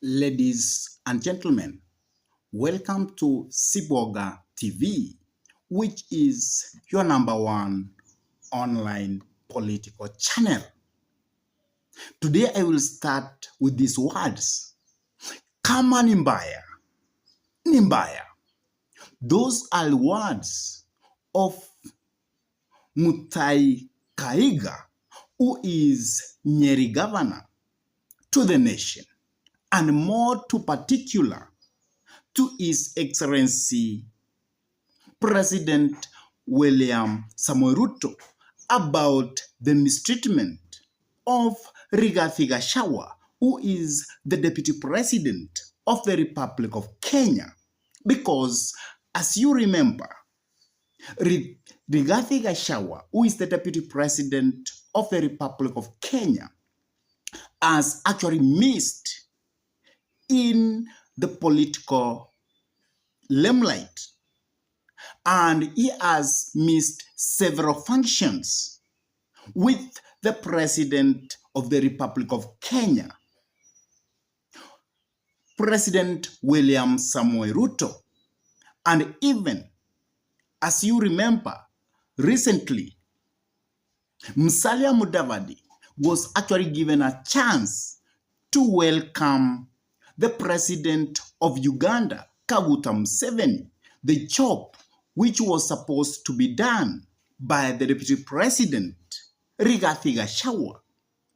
Ladies and gentlemen, welcome to Siboga TV, which is your number one online political channel. Today I will start with these words. Kama Nimbaya. Nimbaya. Those are words of Mutahi Kahiga, who is Nyeri governor to the nation, and more to particular to His Excellency President William Samoei Ruto about the mistreatment of Rigathi Gachagua, who is the Deputy President of the Republic of Kenya. Because, as you remember, Rigathi Gachagua, who is the Deputy President of the Republic of Kenya, has actually missed in the political limelight, and he has missed several functions with the President of the Republic of Kenya, President William Samoei Ruto. And even, as you remember, recently, Musalia Mudavadi was actually given a chance to welcome the President of Uganda, Kaguta Museveni, the job which was supposed to be done by the Deputy President, Rigathi Gachagua,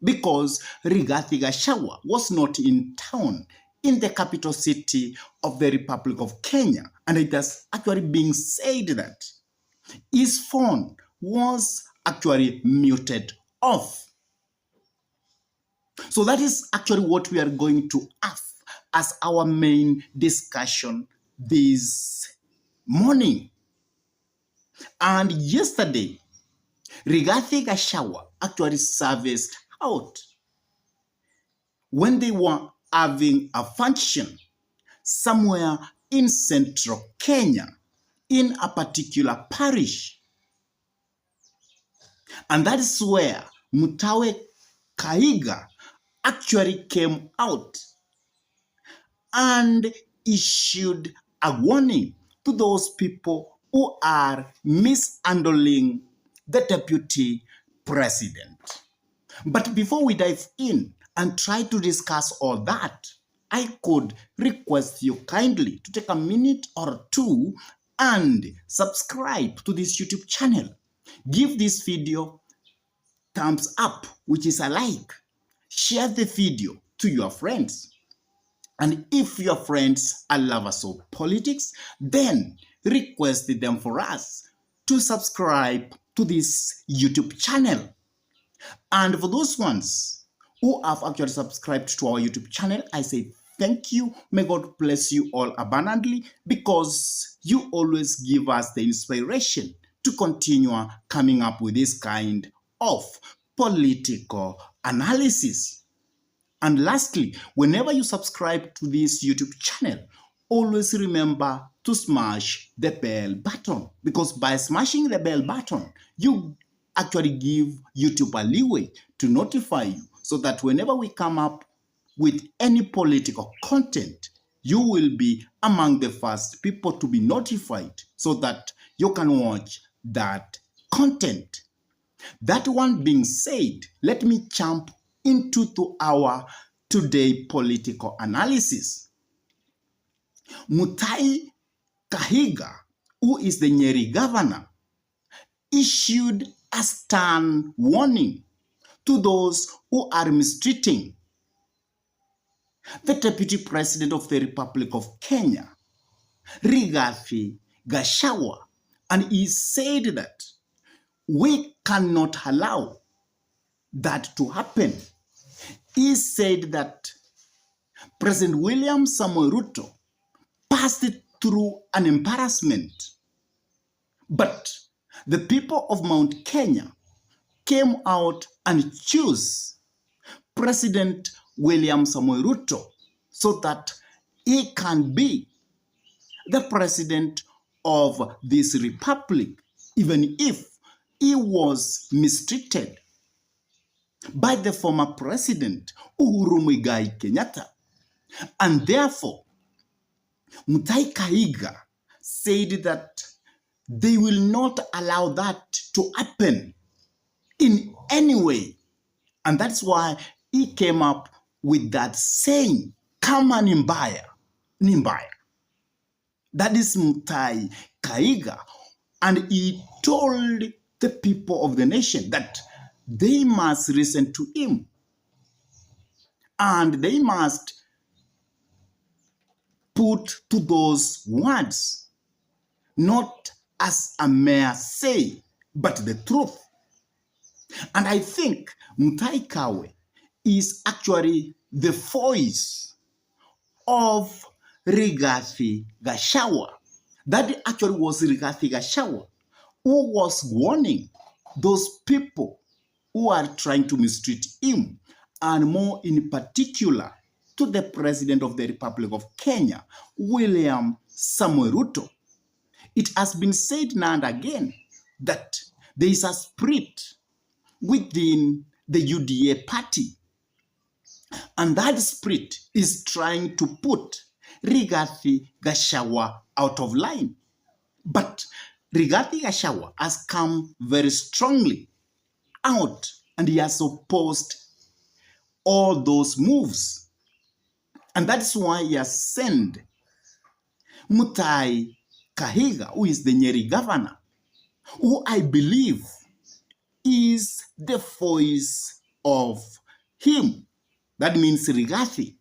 because Rigathi Gachagua was not in town in the capital city of the Republic of Kenya. And it has actually been said that his phone was actually muted off. So that is actually what we are going to have as our main discussion this morning. And yesterday, Rigathi Gachagua actually serviced out when they were having a function somewhere in central Kenya, in a particular parish. And that is where Mutahi Kahiga actually came out and issued a warning to those people who are mishandling the Deputy President. But before we dive in and try to discuss all that, I could request you kindly to take a minute or two and subscribe to this YouTube channel. Give this video thumbs up, which is a like. Share the video to your friends. And if your friends are lovers of politics, then request them for us to subscribe to this YouTube channel. And for those ones who have actually subscribed to our YouTube channel, I say thank you. May God bless you all abundantly, because you always give us the inspiration to continue coming up with this kind of political analysis. And lastly, whenever you subscribe to this YouTube channel, always remember to smash the bell button, because by smashing the bell button, you actually give YouTube a leeway to notify you, so that whenever we come up with any political content, you will be among the first people to be notified, so that you can watch that content. That one being said, let me jump into our today political analysis. Mutahi Kahiga, who is the Nyeri governor, issued a stern warning to those who are mistreating the Deputy President of the Republic of Kenya, Rigathi Gachagua. And he said that we cannot allow that to happen. He said that President William Samoei Ruto passed through an embarrassment, but the people of Mount Kenya came out and chose President William Samoei Ruto so that he can be the president of this republic, even if he was mistreated by the former president Uhuru Muigai Kenyatta. And therefore, Mutahi Kahiga said that they will not allow that to happen in any way. And that's why he came up with that saying, Kama Nimbaya. Nimbaya. That is Mutahi Kahiga. And he told the people of the nation that they must listen to him. And they must put to those words, not as a mere say, but the truth. And I think Mutahi Kahiga is actually the voice of Rigathi Gachagua. That actually was Rigathi Gachagua who was warning those people who are trying to mistreat him, and more in particular to the President of the Republic of Kenya, William Samuel Ruto. It has been said now and again that there is a spirit within the UDA party, and that spirit is trying to put Rigathi Gachagua out of line. But Rigathi Gachagua has come very strongly out, and he has opposed all those moves. And that's why he has sent Mutahi Kahiga, who is the Nyeri governor, who I believe is the voice of him, that means Rigathi,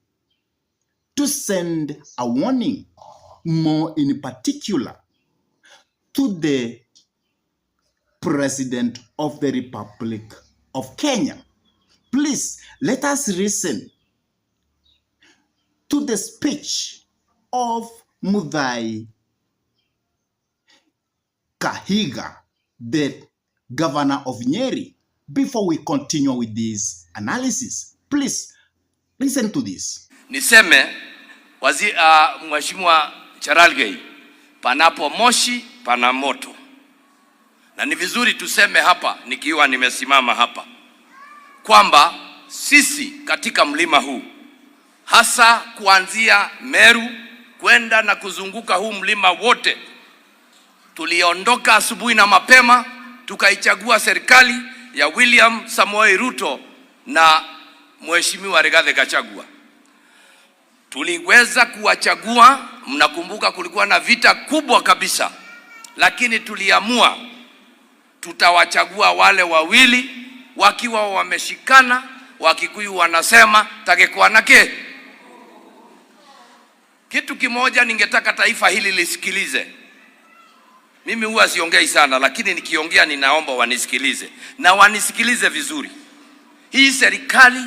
to send a warning, more in particular, to the President of the Republic of Kenya. Please, let us listen to the speech of Mutahi Kahiga, the governor of Nyeri, before we continue with this analysis. Please, listen to this. Niseme, Mheshimiwa Charalgei, panapo moshi, pana moto. Na ni vizuri tuseme hapa, nikiwa nimesimama hapa, kwamba sisi katika mlima huu, hasa kuanzia Meru kwenda na kuzunguka huu mlima wote, tuliondoka asubuhi na mapema, tukaichagua serikali ya William Samoei Ruto na Mheshimiwa Rigathi Gachagua. Tuliweza kuwachagua, mnakumbuka kulikuwa na vita kubwa kabisa, lakini tuliamua tutawachagua wale wawili wakiwa wameshikana. Wakikuyu wanasema takekwanake. Kitu kimoja ningetaka taifa hili lisikilize. Mimi huwa siongei sana, lakini nikiongea ninaomba wanisikilize, na wanisikilize vizuri. Hii serikali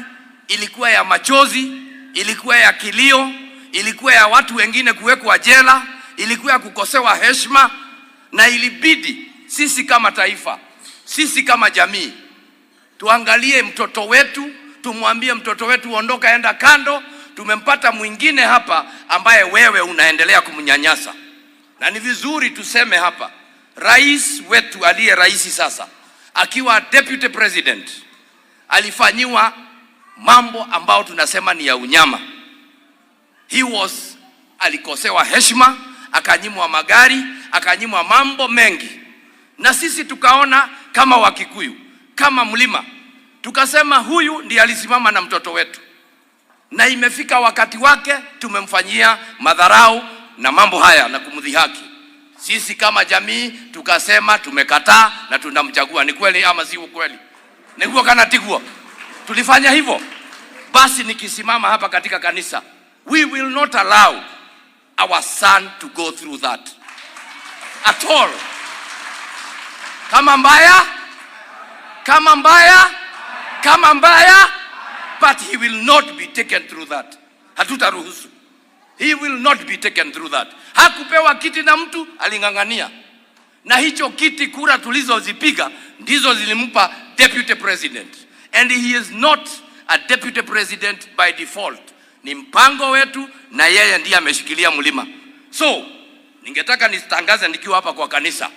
ilikuwa ya machozi, ilikuwa ya kilio, ilikuwa ya watu wengine kuwekwa jela, ilikuwa ya kukosewa heshima, na ilibidi sisi kama taifa, sisi kama jamii, tuangalie mtoto wetu, tumwambie mtoto wetu ondoka, enda kando. Tumempata mwingine hapa ambaye wewe unaendelea kumnyanyasa. Na ni vizuri tuseme hapa, rais wetu aliye rais sasa, akiwa deputy president, alifanyiwa mambo ambao tunasema ni ya unyama. Alikosewa heshima, akanyimwa magari, akanyimwa mambo mengi. Na sisi tukaona kama Wakikuyu, kama mlima, tukasema huyu ndiye alisimama na mtoto wetu, na imefika wakati wake, tumemfanyia madharau na mambo haya na kumdhihaki. Sisi kama jamii tukasema tumekataa na tunamchagua. Ni kweli ama si kweli? Nikuwa kana tiguo. Tulifanya hivyo. Basi nikisimama hapa katika kanisa, we will not allow our son to go through that at all. Kama mbaya, kama mbaya, kama mbaya, but he will not be taken through that. Hatutaruhusu. He will not be taken through that. Hakupewa kiti na mtu, alingangania. Na hicho kiti, kura tulizozipiga ndizo zilimpa deputy president. And he is not a deputy president by default. Ni mpango wetu, na yeye ndiye ameshikilia mlima. So, ningetaka nitangaze nikiwa hapa kwa kanisa,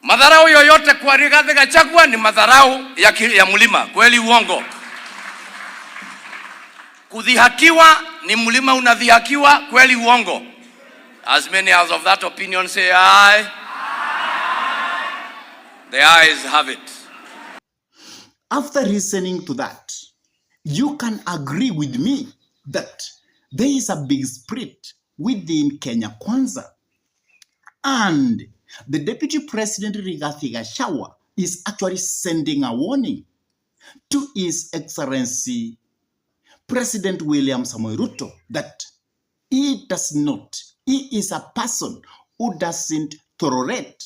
madharau yoyote kwa Rigathi Gachagua ni madharau ya mlima. Kweli uongo? Kudhihakiwa ni mlima unadhihakiwa, kweli uongo? As many as of that opinion say aye. The ayes have it. After listening to that, you can agree with me that there is a big split within Kenya Kwanza. And the Deputy President Rigathi Gachagua is actually sending a warning to His Excellency President William Samoei Ruto that he is a person who doesn't tolerate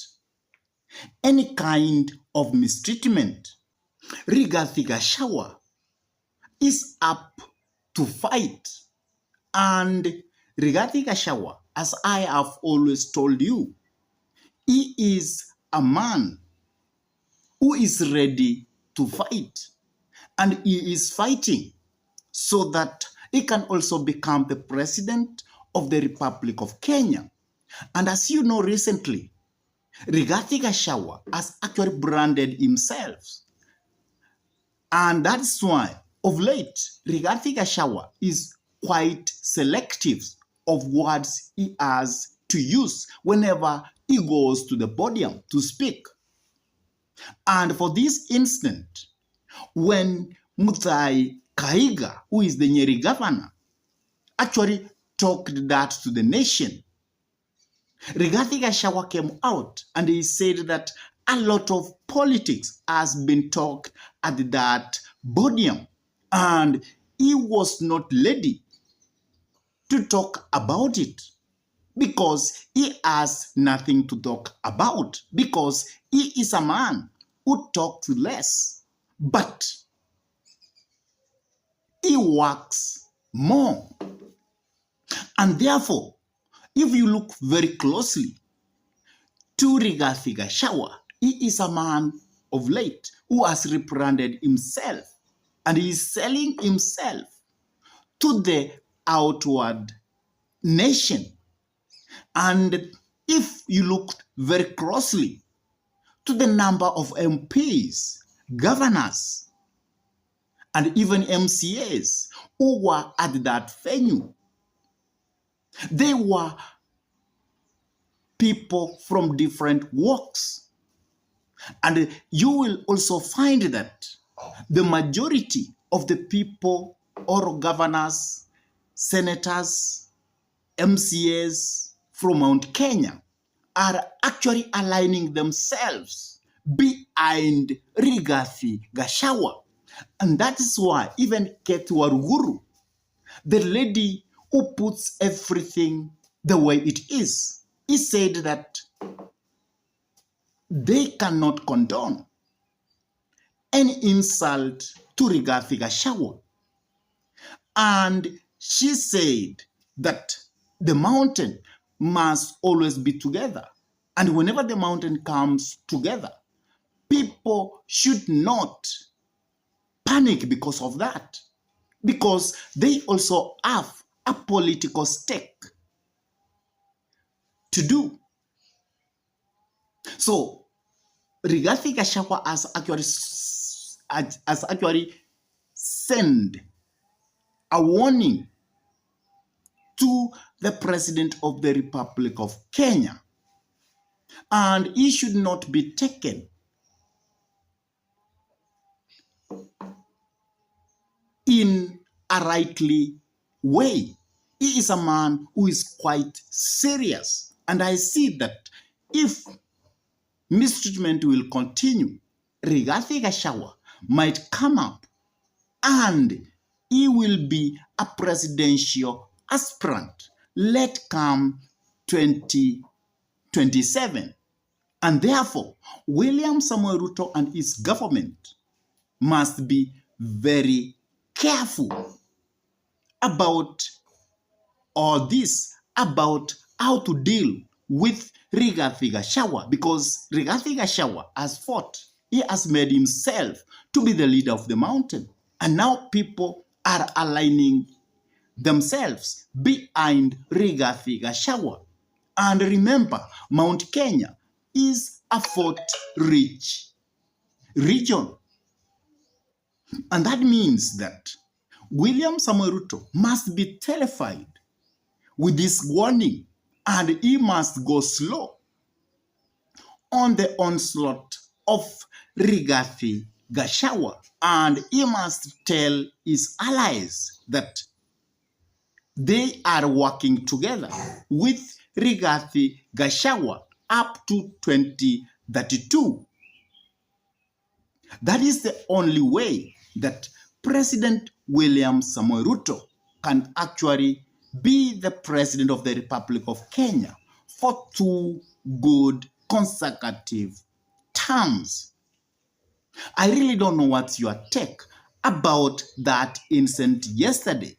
any kind of mistreatment. Rigathi Gachagua is up to fight. And Rigathi Gachagua, as I have always told you, he is a man who is ready to fight. And he is fighting so that he can also become the president of the Republic of Kenya. And as you know, recently, Rigathi Gachagua has actually branded himself. And that's why, of late, Rigathi Gachagua is quite selective of words he has to use whenever he goes to the podium to speak. And for this instant, when Mutahi Kahiga, who is the Nyeri governor, actually talked that to the nation, Rigathi Gachagua came out and he said that a lot of politics has been talked at that podium and he was not ready to talk about it because he has nothing to talk about, because he is a man who talks less, but he works more. And therefore, if you look very closely to Rigathi Gachagua, he is a man of late who has rebranded himself and he is selling himself to the outward nation. And if you look very closely to the number of MPs, governors, and even MCAs who were at that venue, they were people from different walks. And you will also find that the majority of the people or governors, senators, MCAs from Mount Kenya are actually aligning themselves behind Rigathi Gachagua. And that is why even Waruguru, the lady who puts everything the way it is, he said that they cannot condone any insult to Rigathi Gachagua. And she said that the mountain must always be together. And whenever the mountain comes together, people should not panic because of that, because they also have a political stake to do. So Rigathi Gachagua has actually sent a warning to the President of the Republic of Kenya, and he should not be taken in a rightly way. He is a man who is quite serious, and I see that if mistreatment will continue, Rigathi Gachagua might come up and he will be a presidential aspirant, let come 2027. And therefore, William Samoei Ruto and his government must be very careful about all this, about how to deal with Rigathi Gachagua, because Rigathi Gachagua has fought. He has made himself to be the leader of the mountain. And now people are aligning themselves behind Rigathi Gachagua. And remember, Mount Kenya is a fort-rich region. And that means that William Samoei Ruto must be terrified with this warning, and he must go slow on the onslaught of Rigathi Gachagua, and he must tell his allies that they are working together with Rigathi Gachagua up to 2032. That is the only way that President William Samoei Ruto can actually be the President of the Republic of Kenya for 2 good consecutive terms. I really don't know what's your take about that incident yesterday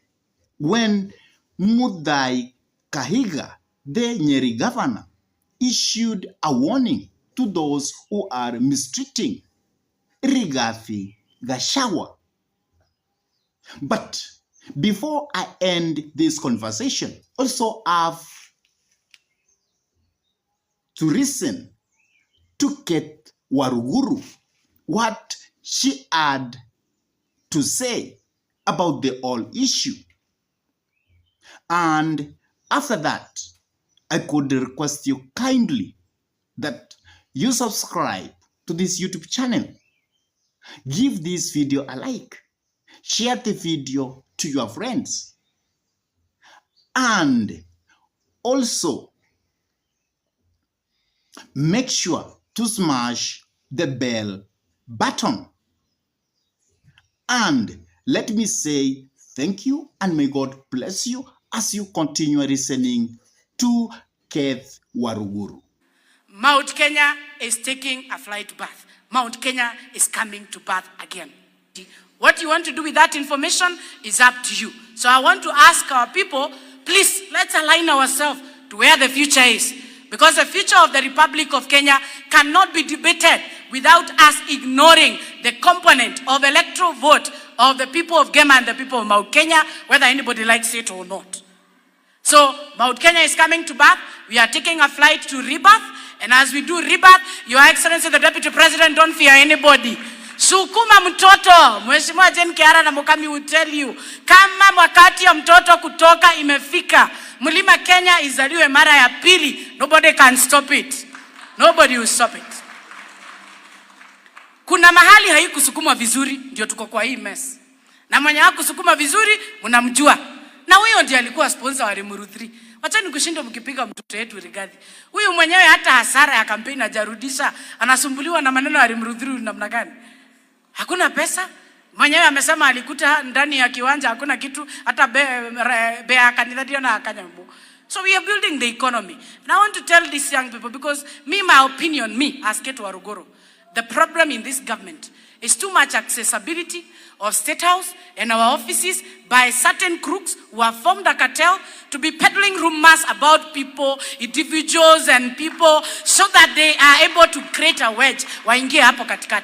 when Mutahi Kahiga, the Nyeri governor, issued a warning to those who are mistreating Rigathi Gachagua. But before I end this conversation, also have to listen to Kate Waruguru, what she had to say about the whole issue. And after that, I could request you kindly that you subscribe to this YouTube channel. Give this video a like. Share the video to your friends. And also, make sure to smash the bell button. And let me say thank you and may God bless you as you continue listening to Keith Waruguru. Mount Kenya is taking a flight bath. Mount Kenya is coming to birth again. What you want to do with that information is up to you. So I want to ask our people, please, let's align ourselves to where the future is. Because the future of the Republic of Kenya cannot be debated without us ignoring the component of electoral vote of the people of Gema and the people of Mount Kenya, whether anybody likes it or not. So Mount Kenya is coming to birth. We are taking a flight to rebirth. And as we do rebirth, Your Excellency the Deputy President, don't fear anybody. Sukuma mtoto. Mheshimiwa Jane Kiara na Mukami will tell you, kama wakati ya mtoto kutoka imefika, Mlima Kenya izaliwe mara ya pili. Nobody can stop it. Nobody will stop it. Kuna mahali haikusukumwa vizuri, ndio tuko kwa hii mess. Na mwenye hakusukuma vizuri, mnamjua. Na huyo ndiye alikuwa sponsor wa Rimuru 3. Wachani kushinda mkipiga mtoto wetu Rigathi. Huyu mwenyewe hata hasara ya kampeni hajarudisha, anasumbuliwa na maneno ya Rimuru 3 namna gani? Hakuna pesa. Mwenyewe amesema alikuta ndani ya kiwanja hakuna kitu, hata bea kandidato na akanyambo. So we are building the economy. And I want to tell these young people, because my opinion, as Kate Waruguru, the problem in this government is too much accessibility of State House and our offices by certain crooks who have formed a cartel to be peddling rumors about people, individuals and people, so that they are able to create a wedge waingie hapo katikati.